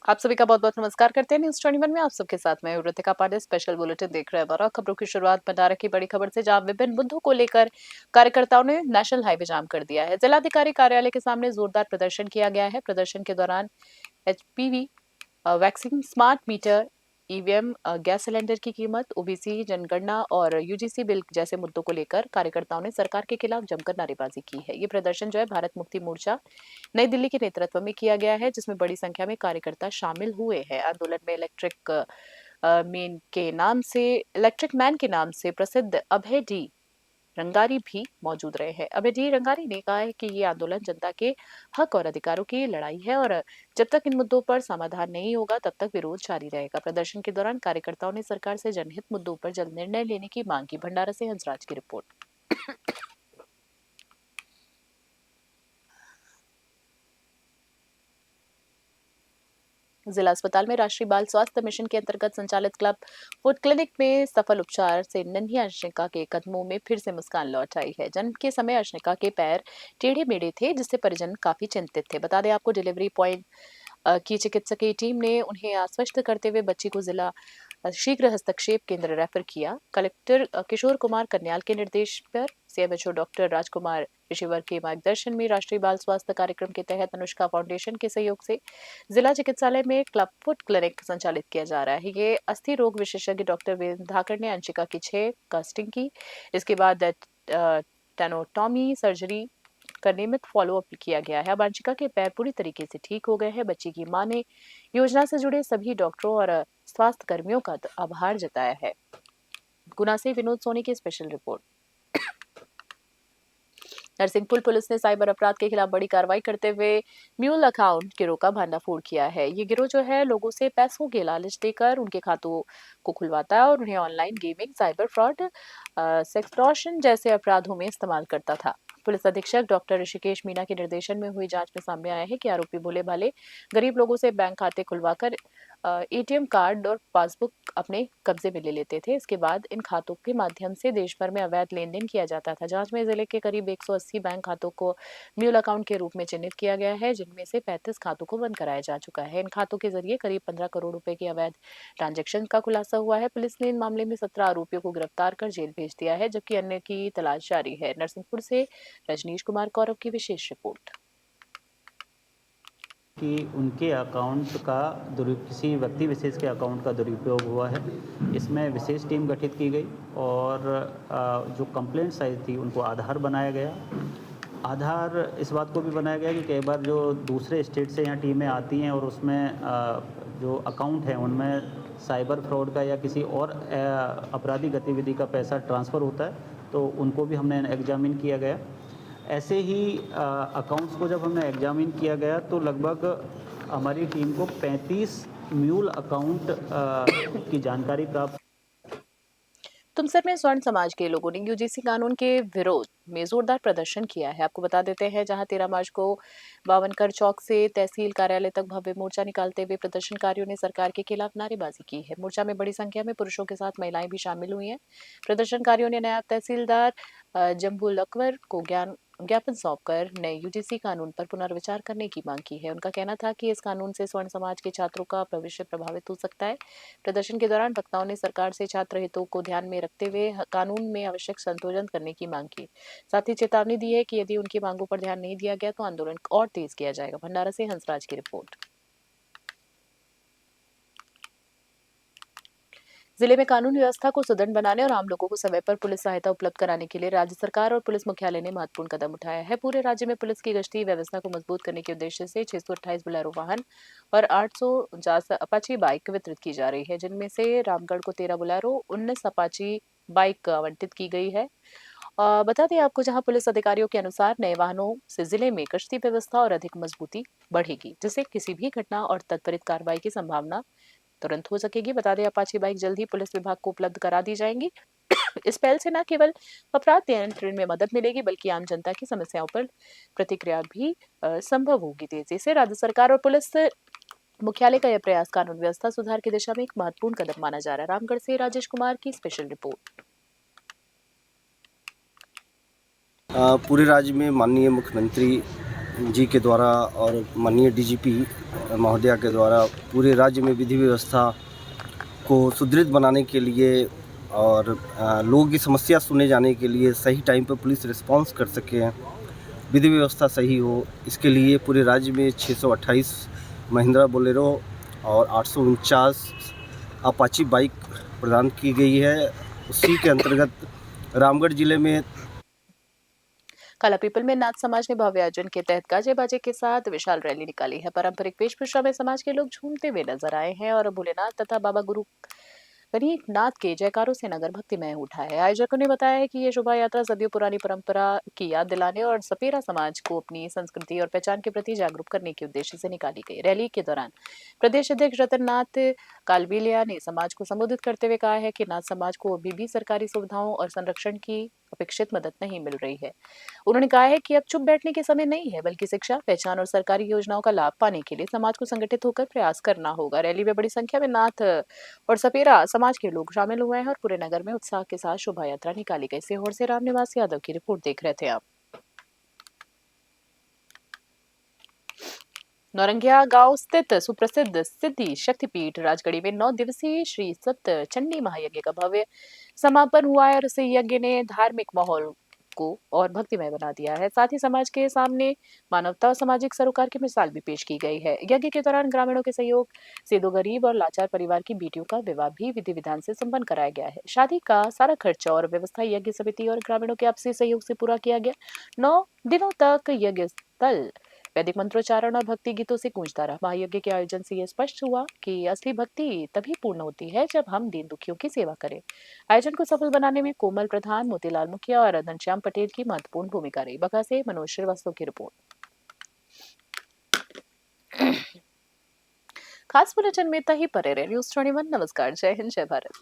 आप सभी का बहुत-बहुत नमस्कार करते हैं। न्यूज़ 21 में आप सबके साथ मैं हूँ ऋतिका पांडे। स्पेशल बुलेटिन देख रहे हैं और खबरों की शुरुआत भंडारा की बड़ी खबर से, जहां विभिन्न मुद्दों को लेकर कार्यकर्ताओं ने नेशनल हाईवे जाम कर दिया है। जिलाधिकारी कार्यालय के सामने जोरदार प्रदर्शन किया गया है। प्रदर्शन के दौरान HPV vaccine, smart meter, EVM, gas cylinder की कीमत, ओबीसी जनगणना और यूजीसी बिल जैसे मुद्दों को लेकर कार्यकर्ताओं ने सरकार के खिलाफ जमकर नारेबाजी की है। ये प्रदर्शन जो है भारत मुक्ति मोर्चा नई दिल्ली के नेतृत्व में किया गया है, जिसमें बड़ी संख्या में कार्यकर्ता शामिल हुए हैं। आंदोलन में इलेक्ट्रिक मैन के नाम से प्रसिद्ध अभय डी रंगारी भी मौजूद रहे हैं। अभय डी रंगारी ने कहा है कि ये आंदोलन जनता के हक और अधिकारों की लड़ाई है और जब तक इन मुद्दों पर समाधान नहीं होगा तब तक विरोध जारी रहेगा। प्रदर्शन के दौरान कार्यकर्ताओं ने सरकार से जनहित मुद्दों पर जल्द निर्णय लेने की मांग की। भंडारा से हंसराज की रिपोर्ट। जिला अस्पताल में राष्ट्रीय बाल स्वास्थ्य मिशन के अंतर्गत संचालित क्लब फुट क्लिनिक में सफल उपचार से नन्ही अर्शनिका के कदमों में फिर से मुस्कान लौट आई है। जन्म के समय अर्शनिका के पैर टेढ़े मेढ़े थे, जिससे परिजन काफी चिंतित थे। बता दें आपको, डिलीवरी पॉइंट की चिकित्सकीय टीम ने उन्हें आश्वस्त करते हुए बच्ची को जिला शीघ्र हस्तक्षेप केंद्र रेफर किया। कलेक्टर किशोर कुमार कन्याल के निर्देश पर सीएमएचओ डॉक्टर राजकुमार ऋषिवर के मार्गदर्शन में राष्ट्रीय बाल स्वास्थ्य कार्यक्रम के तहत अनुष्का फाउंडेशन के सहयोग से जिला चिकित्सालय में क्लब फुट क्लिनिक संचालित किया जा रहा है। ये अस्थि रोग विशेषज्ञ डॉक्टर वीरेंद्र धाकड़ ने अंशिका की 6 कास्टिंग की। इसके बाद टेनोटॉमी सर्जरी का नियमित फॉलोअप किया गया है। अब अंशिका के पैर पूरी तरीके से ठीक हो गए हैं। बच्ची की मां ने योजना से जुड़े सभी डॉक्टरों और स्वास्थ्य कर्मियों का आभार जताया है। गुना से विनोद सोनी की स्पेशल रिपोर्ट। नरसिंहपुर पुलिस ने साइबर अपराध के खिलाफ बड़ी कार्रवाई करते हुए म्यूल अकाउंट गिरोह का भंडाफोड़ किया है। ये गिरोह जो है लोगों से पैसों के लालच देकर उनके खातों को खुलवाता है और उन्हें online gaming, cyber fraud, sextortion जैसे अपराधों में इस्तेमाल करता था। पुलिस अधीक्षक डॉक्टर ऋषिकेश मीना के निर्देशन में हुई जांच में सामने आया है कि आरोपी भोले भाले गरीब लोगों से बैंक खाते खुलवाकर एटीएम कार्ड और पासबुक अपने कब्जे में ले लेते थे। इसके बाद इन खातों के माध्यम से देश भर में अवैध लेन देन किया जाता था। जांच में जिले के करीब 180 बैंक खातों को म्यूल अकाउंट के रूप में चिन्हित किया गया है, जिनमें से 35 खातों को बंद कराया जा चुका है। इन खातों के जरिए करीब 15 करोड़ रुपए के अवैध ट्रांजैक्शन का खुलासा हुआ है। पुलिस ने इन मामले में 17 आरोपियों को गिरफ्तार कर जेल भेज दिया है, जबकि अन्य की तलाश जारी है। नरसिंहपुर से रजनीश कुमार गौरव की विशेष रिपोर्ट। कि उनके अकाउंट का किसी व्यक्ति विशेष के अकाउंट का दुरुपयोग हुआ है। इसमें विशेष टीम गठित की गई और जो कंप्लेंट साइज थी उनको आधार बनाया गया। आधार इस बात को भी बनाया गया कि कई बार जो दूसरे स्टेट से यहाँ टीमें आती हैं और उसमें जो अकाउंट है उनमें साइबर फ्रॉड का या किसी और आपराधिक गतिविधि का पैसा ट्रांसफ़र होता है, तो उनको भी हमने एग्जामिन किया गया। ऐसे ही अकाउंट्स को जब हमने एग्जामिन किया गया तो लगभग हमारी टीम को 35 म्यूल अकाउंट की जानकारी प्राप्त। तुमसर में स्वर्ण समाज के लोगों ने यूजीसी कानून के विरोध में जोरदार प्रदर्शन किया है। आपको बता देते हैं, जहां 13 मार्च को बावनकर चौक से तहसील कार्यालय तक भव्य मोर्चा निकालते हुए प्रदर्शनकारियों ने सरकार के खिलाफ नारेबाजी की है। मोर्चा में बड़ी संख्या में पुरुषों के साथ महिलाएं भी शामिल हुई हैं। प्रदर्शनकारियों ने नायब तहसीलदार जम्बुल अकबर को ज्ञापन सौंपकर नए यूजीसी कानून पर पुनर्विचार करने की मांग की है। उनका कहना था कि इस कानून से स्वर्ण समाज के छात्रों का भविष्य प्रभावित हो सकता है। प्रदर्शन के दौरान वक्ताओं ने सरकार से छात्र हितों को ध्यान में रखते हुए कानून में आवश्यक संशोधन करने की मांग की। साथ ही चेतावनी दी है कि यदि उनकी मांगों पर ध्यान नहीं दिया गया तो आंदोलन और तेज किया जाएगा। भंडारा से हंसराज की रिपोर्ट। जिले में कानून व्यवस्था को सुदृढ़ बनाने और आम लोगों को समय पर पुलिस सहायता उपलब्ध कराने के लिए राज्य सरकार और पुलिस मुख्यालय ने महत्वपूर्ण कदम उठाया है। पूरे राज्य में पुलिस की गश्ती व्यवस्था को मजबूत करने के उद्देश्य से 628 बोलेरो वाहन और 849 अपाची बाइक वितरित की जा रही है, जिनमें से रामगढ़ को 13 बोलेरो, 19 अपाची बाइक आवंटित की गई है। बता दें आपको, जहां पुलिस अधिकारियों के अनुसार नए वाहनों से जिले में गश्ती व्यवस्था और अधिक मजबूती बढ़ेगी, जिससे किसी भी घटना और त्वरित कार्रवाई की संभावना तुरंत हो सकेगी। बता दें, अपाची बाइक जल्द ही पुलिस विभाग को उपलब्ध करा दी जाएंगी। इस पहल से न केवल अपराध नियंत्रण में मदद मिलेगी, बल्कि आम जनता की समस्याओं पर प्रतिक्रिया भी संभव होगी। तेजी से राज्य सरकार और पुलिस मुख्यालय का यह प्रयास कानून व्यवस्था सुधार की दिशा में एक महत्वपूर्ण कदम माना जा रहा है। रामगढ़ से राजेश कुमार की स्पेशल रिपोर्ट। पूरे राज्य में माननीय मुख्यमंत्री जी के द्वारा और माननीय डीजीपी महोदया के द्वारा पूरे राज्य में विधि व्यवस्था को सुदृढ़ बनाने के लिए और लोगों की समस्या सुने जाने के लिए सही टाइम पर पुलिस रिस्पांस कर सके, विधि व्यवस्था सही हो, इसके लिए पूरे राज्य में 628 महिंद्रा बोलेरो और 849 अपाची बाइक प्रदान की गई है। उसी के अंतर्गत रामगढ़ जिले में कालापीपल में नाथ समाज ने भव्य आयोजन के तहत गाजे बाजे के साथ विशाल रैली निकाली है। पारंपरिक वेशभूषा में समाज के लोग झूमते हुए नजर आए हैं और भोलेनाथ तथा बाबा गुरु गरीबनाथ के जयकारों से नगर भक्तिमय उठा है। आयोजकों ने बताया है कि ये शोभा यात्रा सदियों पुरानी परंपरा की याद दिलाने और सपेरा समाज को अपनी संस्कृति और पहचान के प्रति जागरूक करने के उद्देश्य से निकाली गई। रैली के दौरान प्रदेश अध्यक्ष रतननाथ कालबेलिया ने समाज को संबोधित करते हुए कहा है कि नाथ समाज को अभी भी सरकारी सुविधाओं और संरक्षण की अपेक्षित मदद नहीं मिल रही है। उन्होंने कहा है कि अब चुप बैठने के समय नहीं है, बल्कि शिक्षा, पहचान और सरकारी योजनाओं का लाभ पाने के लिए समाज को संगठित होकर प्रयास करना होगा। रैली में बड़ी संख्या में नाथ और सपेरा समाज के लोग शामिल हुए हैं और पूरे नगर में उत्साह के साथ शोभा यात्रा निकाली गई। सीहोर से रामनिवास यादव की रिपोर्ट देख रहे थे आप। नौरंगिया गांव स्थित सुप्रसिद्ध सिद्धि शक्तिपीठ राजगढ़ी में 9 दिवसीय श्री सप्त चंडी महायज्ञ का भव्य समापन हुआ है और इस यज्ञ ने धार्मिक माहौल को और भक्तिमय बना दिया है। साथ ही समाज के सामने मानवता और सामाजिक सरोकार की मिसाल भी पेश की गई है। यज्ञ के दौरान ग्रामीणों के सहयोग से 2 गरीब और लाचार परिवार की बेटियों का विवाह भी विधि विधान से संपन्न कराया गया है। शादी का सारा खर्चा और व्यवस्था यज्ञ समिति और ग्रामीणों के आपसी सहयोग से पूरा किया गया। 9 दिनों तक यज्ञ स्थल वैदिक मंत्रोच्चारण और भक्ति गीतों से गूंजता रहा। महायज्ञ के आयोजन से यह स्पष्ट हुआ कि असली भक्ति तभी पूर्ण होती है जब हम दीन दुखियों की सेवा करें। आयोजन को सफल बनाने में कोमल प्रधान, मोतीलाल मुखिया और घनश्याम पटेल की महत्वपूर्ण भूमिका रही। बका से मनोज श्रीवास्तव की रिपोर्ट। खास बुलेटिन में इतना ही। परे रहे न्यूज़ 21। नमस्कार, जय हिंद, जय भारत।